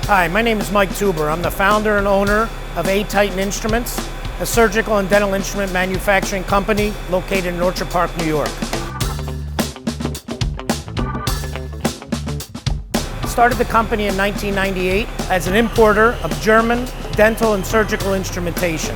Hi, my name is Mike Tuber. I'm the founder and owner of A.Titan Instruments, a surgical and dental instrument manufacturing company located in Orchard Park, New York. Started the company in 1998 as an importer of German dental and surgical instrumentation.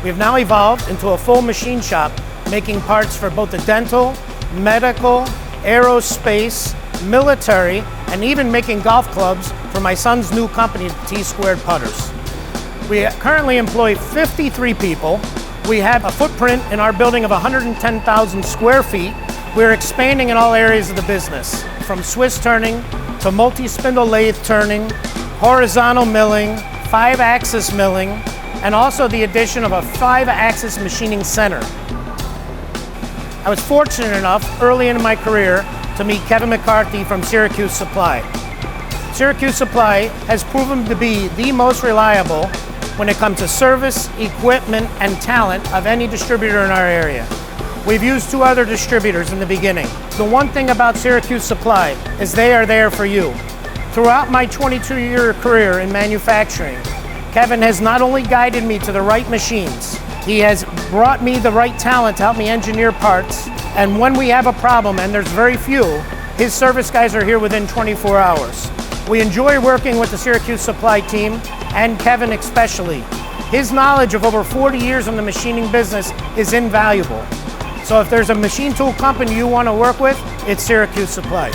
We have now evolved into a full machine shop making parts for both the dental, medical, aerospace, military, and even making golf clubs for my son's new company, T-Squared Putters. We currently employ 53 people. We have a footprint in our building of 110,000 square feet. We're expanding in all areas of the business, from Swiss turning to multi-spindle lathe turning, horizontal milling, 5-axis milling, and also the addition of a 5-axis machining center. I was fortunate enough early in my career to meet Kevin McCarthy from Syracuse Supply. Syracuse Supply has proven to be the most reliable when it comes to service, equipment, and talent of any distributor in our area. We've used 2 other distributors in the beginning. The one thing about Syracuse Supply is they are there for you. Throughout my 22-year career in manufacturing, Kevin has not only guided me to the right machines, he has brought me the right talent to help me engineer parts, and when we have a problem, and there's very few, his service guys are here within 24 hours. We enjoy working with the Syracuse Supply team, and Kevin especially. His knowledge of over 40 years in the machining business is invaluable. So if there's a machine tool company you want to work with, it's Syracuse Supply.